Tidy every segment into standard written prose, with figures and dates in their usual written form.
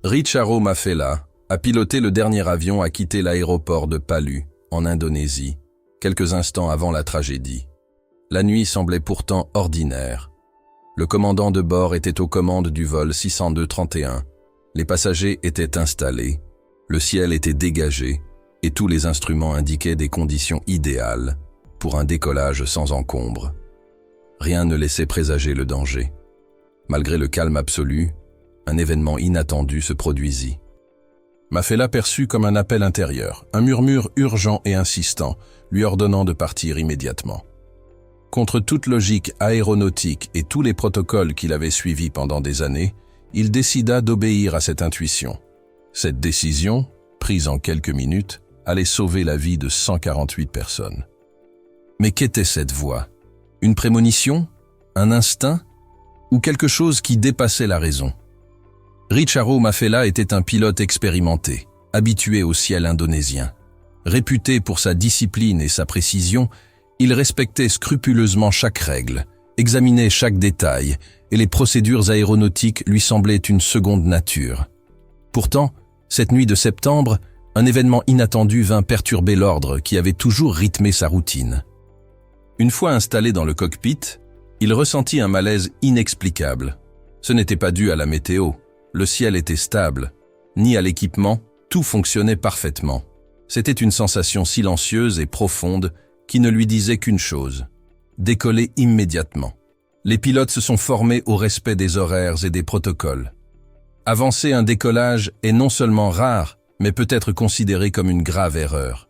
Richaro Mafela a piloté le dernier avion à quitter l'aéroport de Palu, en Indonésie, quelques instants avant la tragédie. La nuit semblait pourtant ordinaire. Le commandant de bord était aux commandes du vol 602-31. Les passagers étaient installés, le ciel était dégagé et tous les instruments indiquaient des conditions idéales pour un décollage sans encombre. Rien ne laissait présager le danger. Malgré le calme absolu, un événement inattendu se produisit. Mafela perçut comme un appel intérieur, un murmure urgent et insistant, lui ordonnant de partir immédiatement. Contre toute logique aéronautique et tous les protocoles qu'il avait suivis pendant des années, il décida d'obéir à cette intuition. Cette décision, prise en quelques minutes, allait sauver la vie de 148 personnes. Mais qu'était cette voix? Une prémonition? Un instinct? Ou quelque chose qui dépassait la raison? Richaro Mafela était un pilote expérimenté, habitué au ciel indonésien. Réputé pour sa discipline et sa précision, il respectait scrupuleusement chaque règle, examinait chaque détail, et les procédures aéronautiques lui semblaient une seconde nature. Pourtant, cette nuit de septembre, un événement inattendu vint perturber l'ordre qui avait toujours rythmé sa routine. Une fois installé dans le cockpit, il ressentit un malaise inexplicable. Ce n'était pas dû à la météo, le ciel était stable, ni à l'équipement, tout fonctionnait parfaitement. C'était une sensation silencieuse et profonde qui ne lui disait qu'une chose: décoller immédiatement. Les pilotes se sont formés au respect des horaires et des protocoles. Avancer un décollage est non seulement rare, mais peut être considéré comme une grave erreur.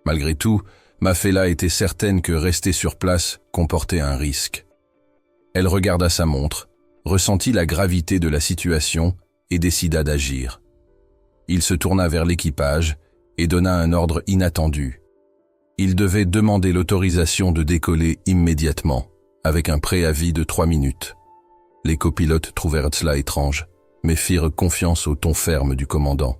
Malgré tout, Mafela était certaine que rester sur place comportait un risque. Elle regarda sa montre, ressentit la gravité de la situation et décida d'agir. Il se tourna vers l'équipage et donna un ordre inattendu. Il devait demander l'autorisation de décoller immédiatement, avec un préavis de 3 minutes. Les copilotes trouvèrent cela étrange, mais firent confiance au ton ferme du commandant.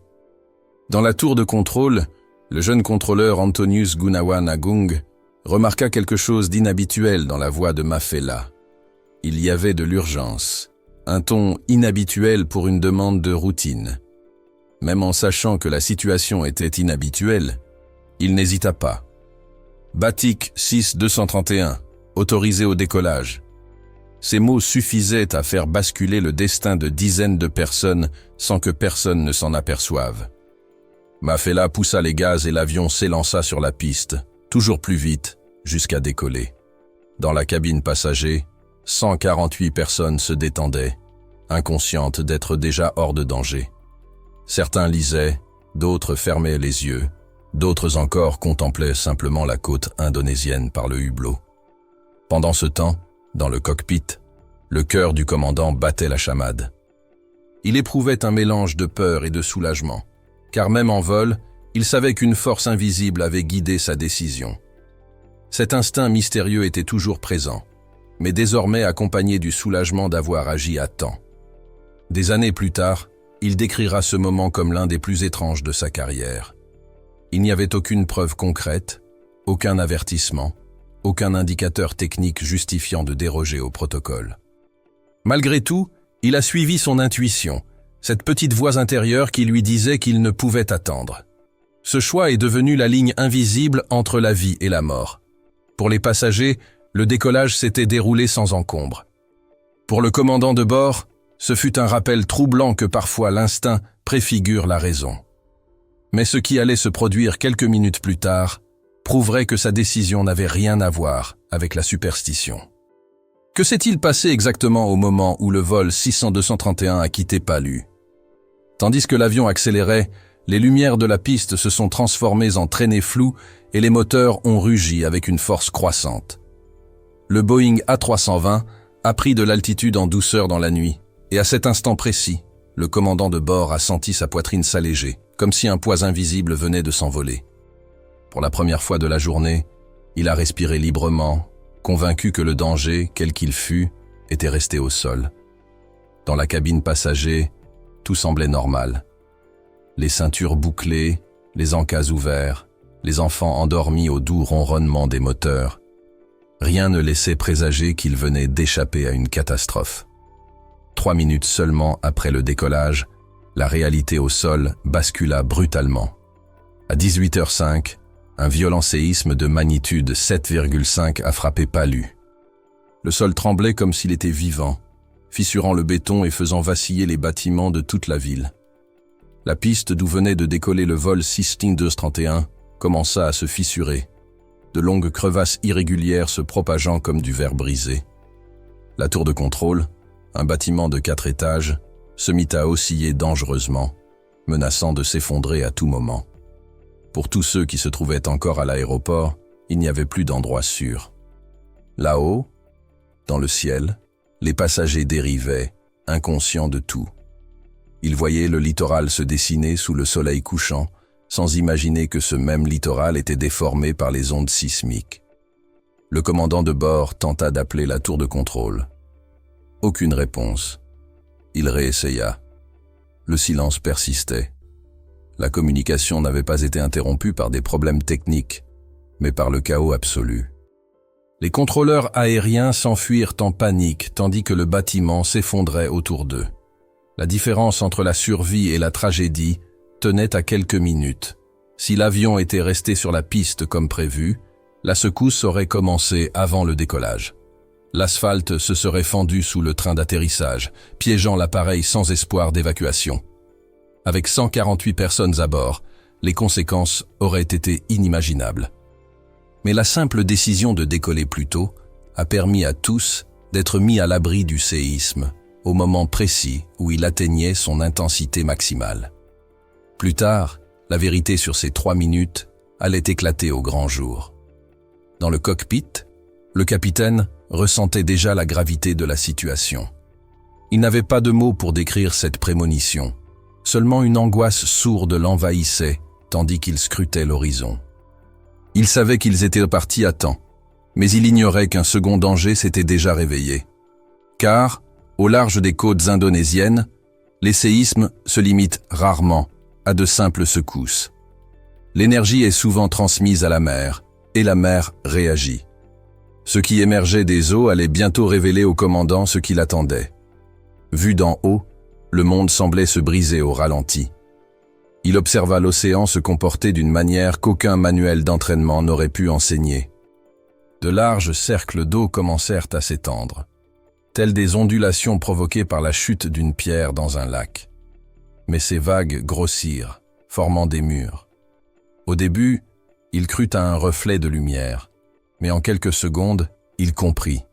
Dans la tour de contrôle, le jeune contrôleur Antonius Gunawan Agung remarqua quelque chose d'inhabituel dans la voix de Mafela. Il y avait de l'urgence, un ton inhabituel pour une demande de routine. Même en sachant que la situation était inhabituelle, il n'hésita pas. Batik 6-231, autorisé au décollage. Ces mots suffisaient à faire basculer le destin de dizaines de personnes sans que personne ne s'en aperçoive. Mafela poussa les gaz et l'avion s'élança sur la piste, toujours plus vite, jusqu'à décoller. Dans la cabine passager, 148 personnes se détendaient, inconscientes d'être déjà hors de danger. Certains lisaient, d'autres fermaient les yeux, d'autres encore contemplaient simplement la côte indonésienne par le hublot. Pendant ce temps, dans le cockpit, le cœur du commandant battait la chamade. Il éprouvait un mélange de peur et de soulagement, car même en vol, il savait qu'une force invisible avait guidé sa décision. Cet instinct mystérieux était toujours présent, mais désormais accompagné du soulagement d'avoir agi à temps. Des années plus tard, il décrira ce moment comme l'un des plus étranges de sa carrière. Il n'y avait aucune preuve concrète, aucun avertissement, aucun indicateur technique justifiant de déroger au protocole. Malgré tout, il a suivi son intuition, cette petite voix intérieure qui lui disait qu'il ne pouvait attendre. Ce choix est devenu la ligne invisible entre la vie et la mort. Pour les passagers, le décollage s'était déroulé sans encombre. Pour le commandant de bord, ce fut un rappel troublant que parfois l'instinct préfigure la raison. Mais ce qui allait se produire quelques minutes plus tard prouverait que sa décision n'avait rien à voir avec la superstition. Que s'est-il passé exactement au moment où le vol 600-231 a quitté Palu? Tandis que l'avion accélérait, les lumières de la piste se sont transformées en traînées floues et les moteurs ont rugi avec une force croissante. Le Boeing A320 a pris de l'altitude en douceur dans la nuit, et à cet instant précis, le commandant de bord a senti sa poitrine s'alléger, comme si un poids invisible venait de s'envoler. Pour la première fois de la journée, il a respiré librement, convaincu que le danger, quel qu'il fût, était resté au sol. Dans la cabine passager, tout semblait normal. Les ceintures bouclées, les encas ouverts, les enfants endormis au doux ronronnement des moteurs. Rien ne laissait présager qu'il venait d'échapper à une catastrophe. 3 minutes seulement après le décollage, La réalité au sol bascula brutalement. À 18h05, un violent séisme de magnitude 7,5 a frappé Palu. Le sol tremblait comme s'il était vivant, fissurant le béton et faisant vaciller les bâtiments de toute la ville. La piste d'où venait de décoller le vol Cessna 231 commença à se fissurer, de longues crevasses irrégulières se propageant comme du verre brisé. La tour de contrôle, un bâtiment de 4 étages, se mit à osciller dangereusement, menaçant de s'effondrer à tout moment. Pour tous ceux qui se trouvaient encore à l'aéroport, il n'y avait plus d'endroit sûr. Là-haut, dans le ciel, les passagers dérivaient, inconscients de tout. Ils voyaient le littoral se dessiner sous le soleil couchant, sans imaginer que ce même littoral était déformé par les ondes sismiques. Le commandant de bord tenta d'appeler la tour de contrôle. Aucune réponse. Il réessaya. Le silence persistait. La communication n'avait pas été interrompue par des problèmes techniques, mais par le chaos absolu. Les contrôleurs aériens s'enfuirent en panique tandis que le bâtiment s'effondrait autour d'eux. La différence entre la survie et la tragédie tenait à quelques minutes. Si l'avion était resté sur la piste comme prévu, la secousse aurait commencé avant le décollage. L'asphalte se serait fendu sous le train d'atterrissage, piégeant l'appareil sans espoir d'évacuation. Avec 148 personnes à bord, les conséquences auraient été inimaginables. Mais la simple décision de décoller plus tôt a permis à tous d'être mis à l'abri du séisme au moment précis où il atteignait son intensité maximale. Plus tard, la vérité sur ces 3 minutes allait éclater au grand jour. Dans le cockpit, le capitaine ressentait déjà la gravité de la situation. Il n'avait pas de mots pour décrire cette prémonition. Seulement une angoisse sourde l'envahissait, tandis qu'il scrutait l'horizon. Il savait qu'ils étaient partis à temps, mais il ignorait qu'un second danger s'était déjà réveillé. Car, au large des côtes indonésiennes, les séismes se limitent rarement à de simples secousses. L'énergie est souvent transmise à la mer, et la mer réagit. Ce qui émergeait des eaux allait bientôt révéler au commandant ce qu'il attendait. Vu d'en haut, le monde semblait se briser au ralenti. Il observa l'océan se comporter d'une manière qu'aucun manuel d'entraînement n'aurait pu enseigner. De larges cercles d'eau commencèrent à s'étendre, telles des ondulations provoquées par la chute d'une pierre dans un lac. Mais ces vagues grossirent, formant des murs. Au début, il crut à un reflet de lumière, mais en quelques secondes, il comprit.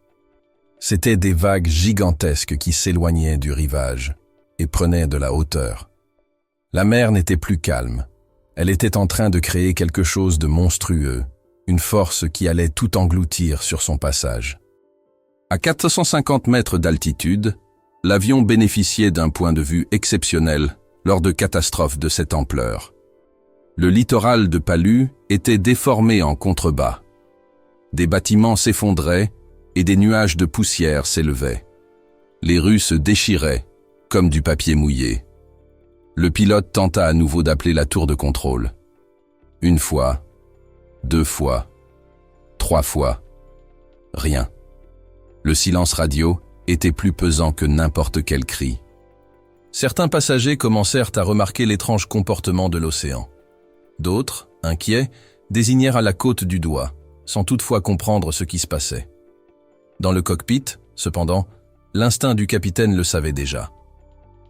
C'étaient des vagues gigantesques qui s'éloignaient du rivage et prenaient de la hauteur. La mer n'était plus calme. Elle était en train de créer quelque chose de monstrueux, une force qui allait tout engloutir sur son passage. À 450 mètres d'altitude, l'avion bénéficiait d'un point de vue exceptionnel lors de catastrophes de cette ampleur. Le littoral de Palu était déformé en contrebas. Des bâtiments s'effondraient et des nuages de poussière s'élevaient. Les rues se déchiraient, comme du papier mouillé. Le pilote tenta à nouveau d'appeler la tour de contrôle. 1 fois, 2 fois, 3 fois. Rien. Le silence radio était plus pesant que n'importe quel cri. Certains passagers commencèrent à remarquer l'étrange comportement de l'océan. D'autres, inquiets, désignèrent à la côte du doigt, sans toutefois comprendre ce qui se passait. Dans le cockpit, cependant, l'instinct du capitaine le savait déjà.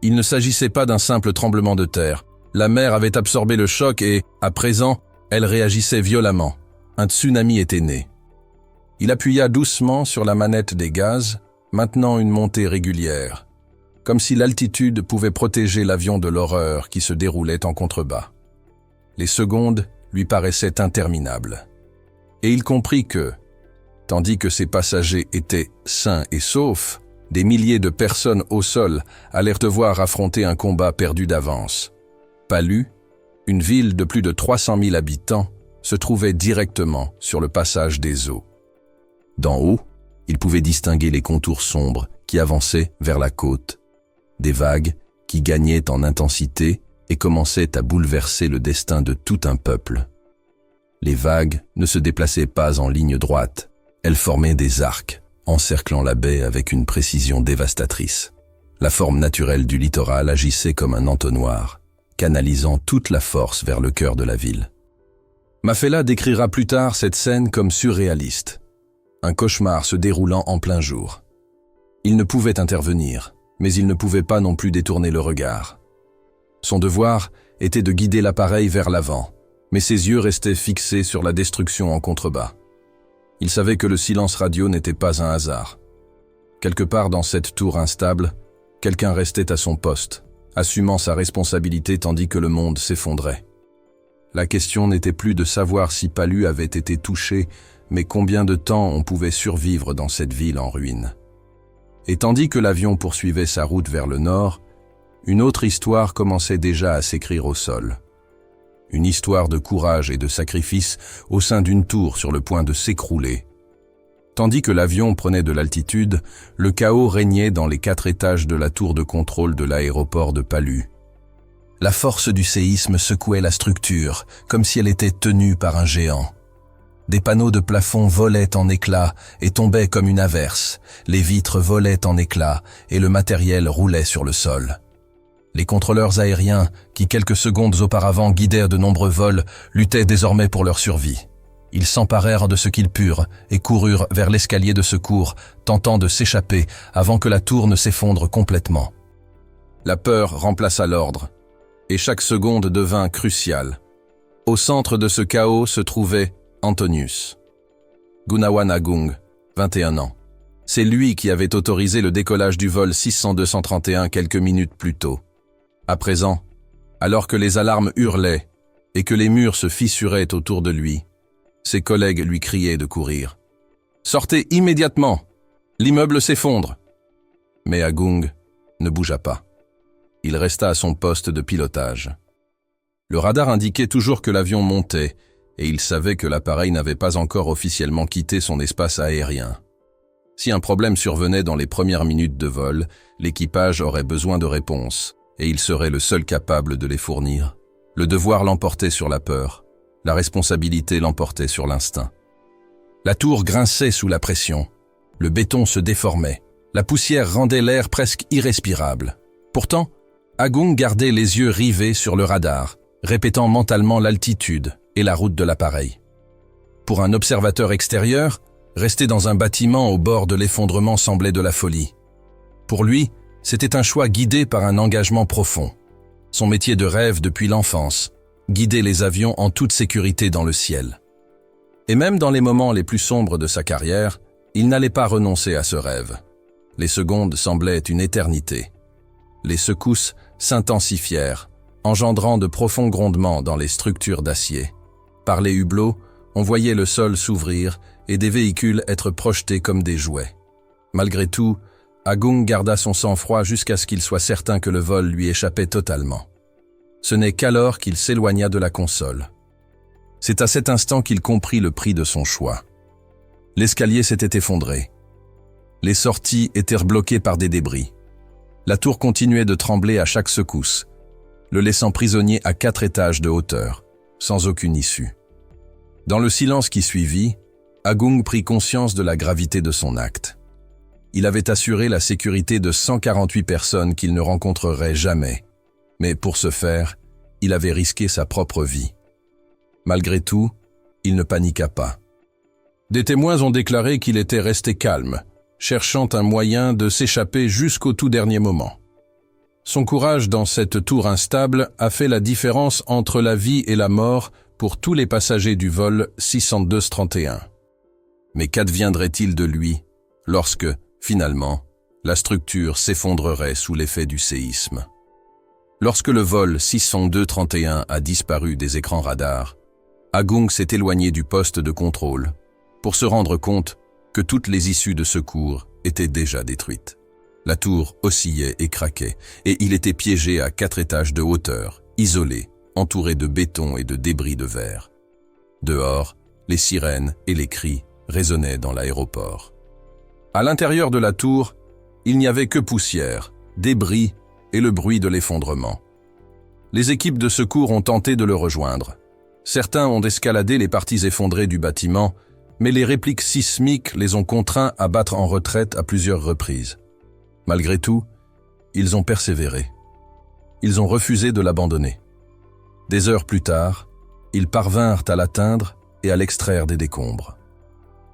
Il ne s'agissait pas d'un simple tremblement de terre. La mer avait absorbé le choc et, à présent, elle réagissait violemment. Un tsunami était né. Il appuya doucement sur la manette des gaz, maintenant une montée régulière, comme si l'altitude pouvait protéger l'avion de l'horreur qui se déroulait en contrebas. Les secondes lui paraissaient interminables. Et il comprit que, tandis que ses passagers étaient sains et saufs, des milliers de personnes au sol allèrent devoir affronter un combat perdu d'avance. Palu, une ville de plus de 300 000 habitants, se trouvait directement sur le passage des eaux. D'en haut, il pouvait distinguer les contours sombres qui avançaient vers la côte, des vagues qui gagnaient en intensité et commençaient à bouleverser le destin de tout un peuple. Les vagues ne se déplaçaient pas en ligne droite, elles formaient des arcs, encerclant la baie avec une précision dévastatrice. La forme naturelle du littoral agissait comme un entonnoir, canalisant toute la force vers le cœur de la ville. Mafela décrira plus tard cette scène comme surréaliste, un cauchemar se déroulant en plein jour. Il ne pouvait intervenir, mais il ne pouvait pas non plus détourner le regard. Son devoir était de guider l'appareil vers l'avant, mais ses yeux restaient fixés sur la destruction en contrebas. Il savait que le silence radio n'était pas un hasard. Quelque part dans cette tour instable, quelqu'un restait à son poste, assumant sa responsabilité tandis que le monde s'effondrait. La question n'était plus de savoir si Palu avait été touché, mais combien de temps on pouvait survivre dans cette ville en ruine. Et tandis que l'avion poursuivait sa route vers le nord, une autre histoire commençait déjà à s'écrire au sol. Une histoire de courage et de sacrifice au sein d'une tour sur le point de s'écrouler. Tandis que l'avion prenait de l'altitude, le chaos régnait dans les 4 étages de la tour de contrôle de l'aéroport de Palu. La force du séisme secouait la structure, comme si elle était tenue par un géant. Des panneaux de plafond volaient en éclats et tombaient comme une averse, les vitres volaient en éclats et le matériel roulait sur le sol. Les contrôleurs aériens, qui quelques secondes auparavant guidèrent de nombreux vols, luttaient désormais pour leur survie. Ils s'emparèrent de ce qu'ils purent et coururent vers l'escalier de secours, tentant de s'échapper avant que la tour ne s'effondre complètement. La peur remplaça l'ordre, et chaque seconde devint cruciale. Au centre de ce chaos se trouvait Antonius. Gunawan Agung, 21 ans. C'est lui qui avait autorisé le décollage du vol 602-131 quelques minutes plus tôt. À présent, alors que les alarmes hurlaient et que les murs se fissuraient autour de lui, ses collègues lui criaient de courir. « Sortez immédiatement! L'immeuble s'effondre !» Mais Agung ne bougea pas. Il resta à son poste de pilotage. Le radar indiquait toujours que l'avion montait, et il savait que l'appareil n'avait pas encore officiellement quitté son espace aérien. Si un problème survenait dans les premières minutes de vol, l'équipage aurait besoin de réponses, et il serait le seul capable de les fournir. Le devoir l'emportait sur la peur, la responsabilité l'emportait sur l'instinct. La tour grinçait sous la pression, le béton se déformait, la poussière rendait l'air presque irrespirable. Pourtant, Agung gardait les yeux rivés sur le radar, répétant mentalement l'altitude et la route de l'appareil. Pour un observateur extérieur, rester dans un bâtiment au bord de l'effondrement semblait de la folie. Pour lui, c'était un choix guidé par un engagement profond. Son métier de rêve depuis l'enfance, guider les avions en toute sécurité dans le ciel. Et même dans les moments les plus sombres de sa carrière, il n'allait pas renoncer à ce rêve. Les secondes semblaient une éternité. Les secousses s'intensifièrent, engendrant de profonds grondements dans les structures d'acier. Par les hublots, on voyait le sol s'ouvrir et des véhicules être projetés comme des jouets. Malgré tout, Agung garda son sang-froid jusqu'à ce qu'il soit certain que le vol lui échappait totalement. Ce n'est qu'alors qu'il s'éloigna de la console. C'est à cet instant qu'il comprit le prix de son choix. L'escalier s'était effondré. Les sorties étaient bloquées par des débris. La tour continuait de trembler à chaque secousse, le laissant prisonnier à 4 étages de hauteur, sans aucune issue. Dans le silence qui suivit, Agung prit conscience de la gravité de son acte. Il avait assuré la sécurité de 148 personnes qu'il ne rencontrerait jamais, mais pour ce faire, il avait risqué sa propre vie. Malgré tout, il ne paniqua pas. Des témoins ont déclaré qu'il était resté calme, cherchant un moyen de s'échapper jusqu'au tout dernier moment. Son courage dans cette tour instable a fait la différence entre la vie et la mort pour tous les passagers du vol 602-31. Mais qu'adviendrait-il de lui lorsque, finalement, la structure s'effondrerait sous l'effet du séisme? Lorsque le vol 602-31 a disparu des écrans radars, Agung s'est éloigné du poste de contrôle pour se rendre compte que toutes les issues de secours étaient déjà détruites. La tour oscillait et craquait, et il était piégé à 4 étages de hauteur, isolé, entouré de béton et de débris de verre. Dehors, les sirènes et les cris résonnaient dans l'aéroport. À l'intérieur de la tour, il n'y avait que poussière, débris et le bruit de l'effondrement. Les équipes de secours ont tenté de le rejoindre. Certains ont escaladé les parties effondrées du bâtiment, mais les répliques sismiques les ont contraints à battre en retraite à plusieurs reprises. Malgré tout, ils ont persévéré. Ils ont refusé de l'abandonner. Des heures plus tard, ils parvinrent à l'atteindre et à l'extraire des décombres.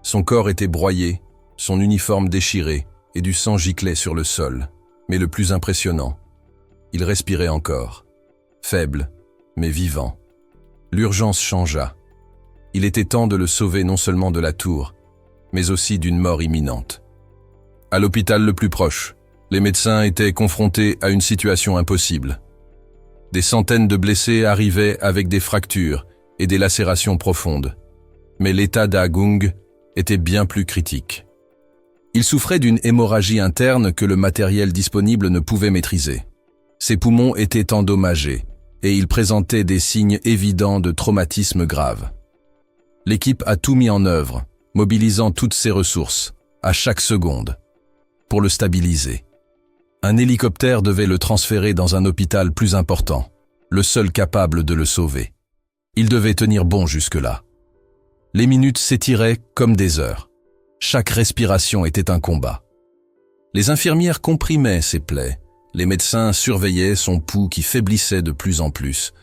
Son corps était broyé, son uniforme déchiré et du sang giclait sur le sol. Mais le plus impressionnant, il respirait encore, faible, mais vivant. L'urgence changea. Il était temps de le sauver non seulement de la tour, mais aussi d'une mort imminente. À l'hôpital le plus proche, les médecins étaient confrontés à une situation impossible. Des centaines de blessés arrivaient avec des fractures et des lacérations profondes. Mais l'état d'Agung était bien plus critique. Il souffrait d'une hémorragie interne que le matériel disponible ne pouvait maîtriser. Ses poumons étaient endommagés et il présentait des signes évidents de traumatisme grave. L'équipe a tout mis en œuvre, mobilisant toutes ses ressources, à chaque seconde, pour le stabiliser. Un hélicoptère devait le transférer dans un hôpital plus important, le seul capable de le sauver. Il devait tenir bon jusque-là. Les minutes s'étiraient comme des heures. Chaque respiration était un combat. Les infirmières comprimaient ses plaies. Les médecins surveillaient son pouls qui faiblissait de plus en plus.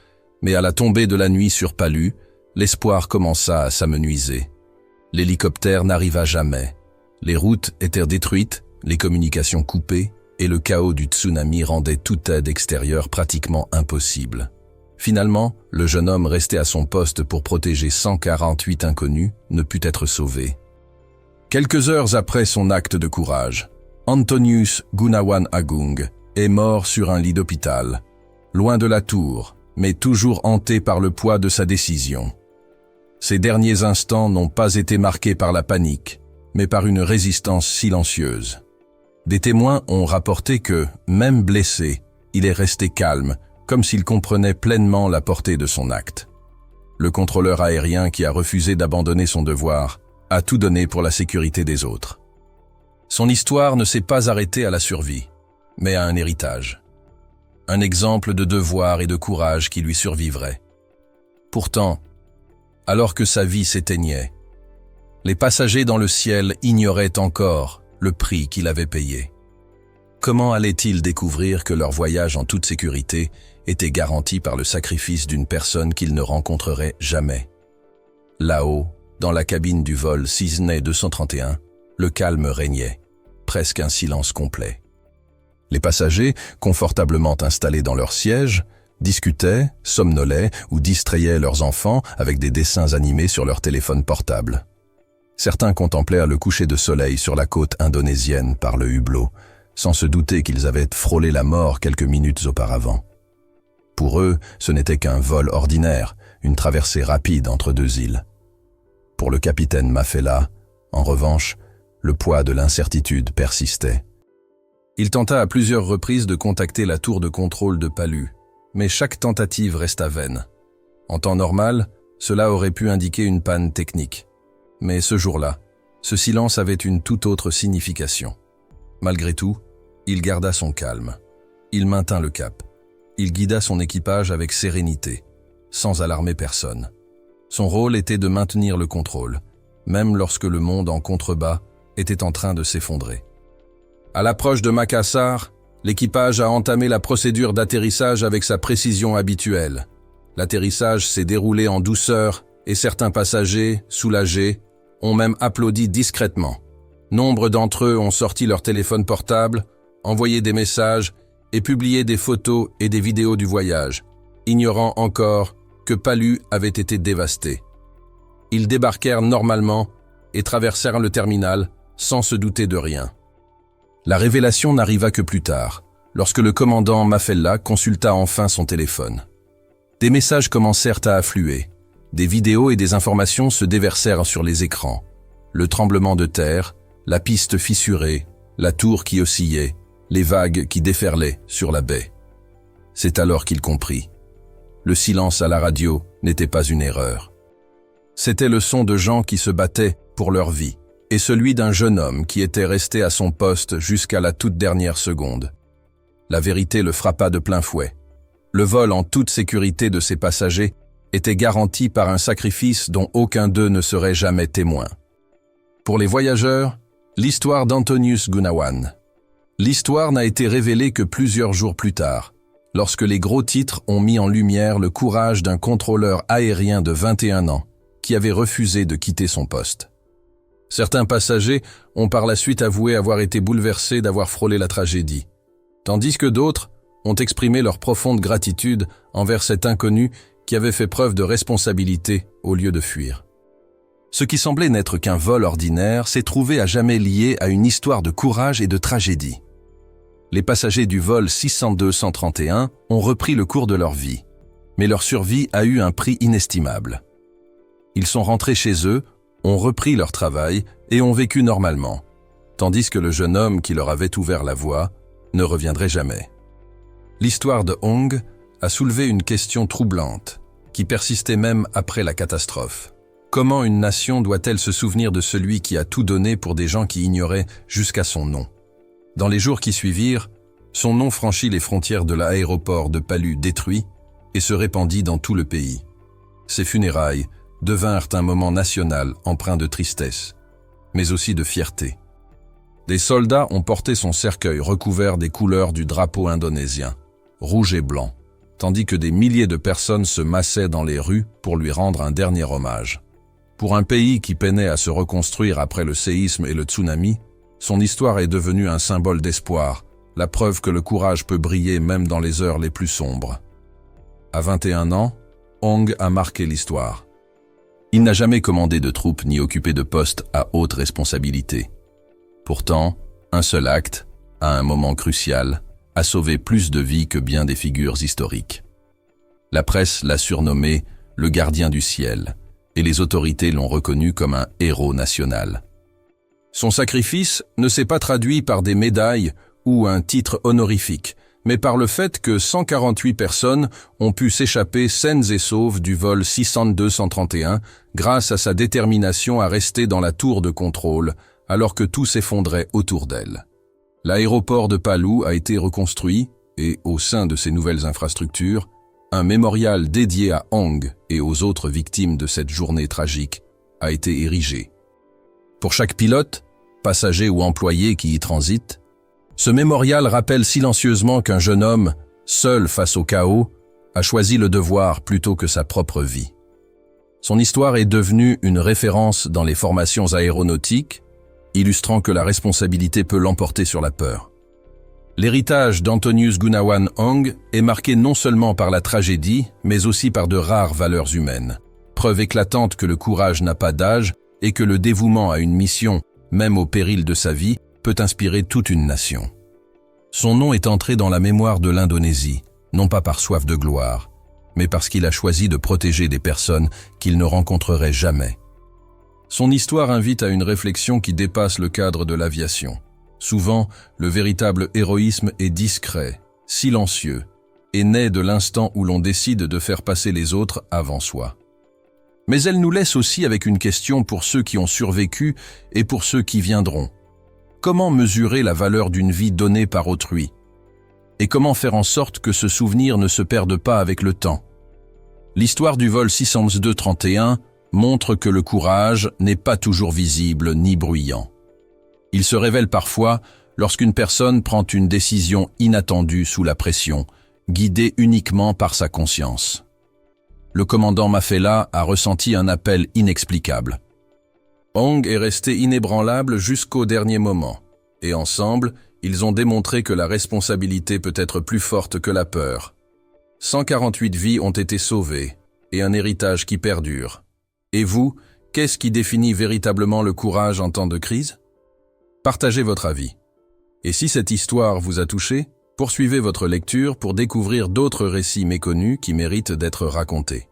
Mais à la tombée de la nuit sur Palu, l'espoir commença à s'amenuiser. L'hélicoptère n'arriva jamais. Les routes étaient détruites, les communications coupées, et le chaos du tsunami rendait toute aide extérieure pratiquement impossible. Finalement, le jeune homme resté à son poste pour protéger 148 inconnus ne put être sauvé. Quelques heures après son acte de courage, Antonius Gunawan Agung est mort sur un lit d'hôpital, loin de la tour, mais toujours hanté par le poids de sa décision. Ses derniers instants n'ont pas été marqués par la panique, mais par une résistance silencieuse. Des témoins ont rapporté que, même blessé, il est resté calme, comme s'il comprenait pleinement la portée de son acte. Le contrôleur aérien qui a refusé d'abandonner son devoir a tout donné pour la sécurité des autres. Son histoire ne s'est pas arrêtée à la survie, mais à un héritage. Un exemple de devoir et de courage qui lui survivrait. Pourtant, alors que sa vie s'éteignait, les passagers dans le ciel ignoraient encore le prix qu'il avait payé. Comment allaient-ils découvrir que leur voyage en toute sécurité était garanti par le sacrifice d'une personne qu'ils ne rencontreraient jamais? Là-haut, dans la cabine du vol Sydney 231, le calme régnait, presque un silence complet. Les passagers, confortablement installés dans leurs sièges, discutaient, somnolaient ou distrayaient leurs enfants avec des dessins animés sur leur téléphone portable. Certains contemplèrent le coucher de soleil sur la côte indonésienne par le hublot, sans se douter qu'ils avaient frôlé la mort quelques minutes auparavant. Pour eux, ce n'était qu'un vol ordinaire, une traversée rapide entre deux îles. Pour le capitaine Mafela, en revanche, le poids de l'incertitude persistait. Il tenta à plusieurs reprises de contacter la tour de contrôle de Palu, mais chaque tentative resta vaine. En temps normal, cela aurait pu indiquer une panne technique. Mais ce jour-là, ce silence avait une toute autre signification. Malgré tout, il garda son calme. Il maintint le cap. Il guida son équipage avec sérénité, sans alarmer personne. Son rôle était de maintenir le contrôle, même lorsque le monde en contrebas était en train de s'effondrer. À l'approche de Makassar, l'équipage a entamé la procédure d'atterrissage avec sa précision habituelle. L'atterrissage s'est déroulé en douceur et certains passagers, soulagés, ont même applaudi discrètement. Nombre d'entre eux ont sorti leur téléphone portable, envoyé des messages et publié des photos et des vidéos du voyage, ignorant encore que Palu avait été dévasté. Ils débarquèrent normalement et traversèrent le terminal sans se douter de rien. La révélation n'arriva que plus tard, lorsque le commandant Mafela consulta enfin son téléphone. Des messages commencèrent à affluer. Des vidéos et des informations se déversèrent sur les écrans. Le tremblement de terre, la piste fissurée, la tour qui oscillait, les vagues qui déferlaient sur la baie. C'est alors qu'il comprit. Le silence à la radio n'était pas une erreur. C'était le son de gens qui se battaient pour leur vie, et celui d'un jeune homme qui était resté à son poste jusqu'à la toute dernière seconde. La vérité le frappa de plein fouet. Le vol en toute sécurité de ses passagers était garanti par un sacrifice dont aucun d'eux ne serait jamais témoin. Pour les voyageurs, l'histoire d'Antonius Gunawan. L'histoire n'a été révélée que plusieurs jours plus tard, lorsque les gros titres ont mis en lumière le courage d'un contrôleur aérien de 21 ans qui avait refusé de quitter son poste. Certains passagers ont par la suite avoué avoir été bouleversés d'avoir frôlé la tragédie, tandis que d'autres ont exprimé leur profonde gratitude envers cet inconnu qui avait fait preuve de responsabilité au lieu de fuir. Ce qui semblait n'être qu'un vol ordinaire s'est trouvé à jamais lié à une histoire de courage et de tragédie. Les passagers du vol 602-131 ont repris le cours de leur vie, mais leur survie a eu un prix inestimable. Ils sont rentrés chez eux, ont repris leur travail et ont vécu normalement, tandis que le jeune homme qui leur avait ouvert la voie ne reviendrait jamais. L'histoire de Hong a soulevé une question troublante, qui persistait même après la catastrophe. Comment une nation doit-elle se souvenir de celui qui a tout donné pour des gens qui ignoraient jusqu'à son nom? Dans les jours qui suivirent, son nom franchit les frontières de l'aéroport de Palu détruit et se répandit dans tout le pays. Ses funérailles devinrent un moment national empreint de tristesse, mais aussi de fierté. Des soldats ont porté son cercueil recouvert des couleurs du drapeau indonésien, rouge et blanc, tandis que des milliers de personnes se massaient dans les rues pour lui rendre un dernier hommage. Pour un pays qui peinait à se reconstruire après le séisme et le tsunami, son histoire est devenue un symbole d'espoir, la preuve que le courage peut briller même dans les heures les plus sombres. À 21 ans, Hong a marqué l'histoire. Il n'a jamais commandé de troupes ni occupé de poste à haute responsabilité. Pourtant, un seul acte, à un moment crucial, a sauvé plus de vies que bien des figures historiques. La presse l'a surnommé « le gardien du ciel » et les autorités l'ont reconnu comme un héros national. Son sacrifice ne s'est pas traduit par des médailles ou un titre honorifique, mais par le fait que 148 personnes ont pu s'échapper saines et sauves du vol 602-131 grâce à sa détermination à rester dans la tour de contrôle alors que tout s'effondrait autour d'elle. L'aéroport de Palu a été reconstruit et, au sein de ces nouvelles infrastructures, un mémorial dédié à Hong et aux autres victimes de cette journée tragique a été érigé. Pour chaque pilote, passager ou employé qui y transite, ce mémorial rappelle silencieusement qu'un jeune homme, seul face au chaos, a choisi le devoir plutôt que sa propre vie. Son histoire est devenue une référence dans les formations aéronautiques, illustrant que la responsabilité peut l'emporter sur la peur. L'héritage d'Antonius Gunawan Hong est marqué non seulement par la tragédie, mais aussi par de rares valeurs humaines, preuve éclatante que le courage n'a pas d'âge et que le dévouement à une mission, même au péril de sa vie, peut inspirer toute une nation. Son nom est entré dans la mémoire de l'Indonésie, non pas par soif de gloire, mais parce qu'il a choisi de protéger des personnes qu'il ne rencontrerait jamais. Son histoire invite à une réflexion qui dépasse le cadre de l'aviation. Souvent, le véritable héroïsme est discret, silencieux, et naît de l'instant où l'on décide de faire passer les autres avant soi. Mais elle nous laisse aussi avec une question pour ceux qui ont survécu et pour ceux qui viendront. Comment mesurer la valeur d'une vie donnée par autrui? Et comment faire en sorte que ce souvenir ne se perde pas avec le temps? L'histoire du vol 602-31 montre que le courage n'est pas toujours visible ni bruyant. Il se révèle parfois lorsqu'une personne prend une décision inattendue sous la pression, guidée uniquement par sa conscience. Le commandant Mafela a ressenti un appel inexplicable. Hong est resté inébranlable jusqu'au dernier moment, et ensemble, ils ont démontré que la responsabilité peut être plus forte que la peur. 148 vies ont été sauvées, et un héritage qui perdure. Et vous, qu'est-ce qui définit véritablement le courage en temps de crise? Partagez votre avis. Et si cette histoire vous a touché, poursuivez votre lecture pour découvrir d'autres récits méconnus qui méritent d'être racontés.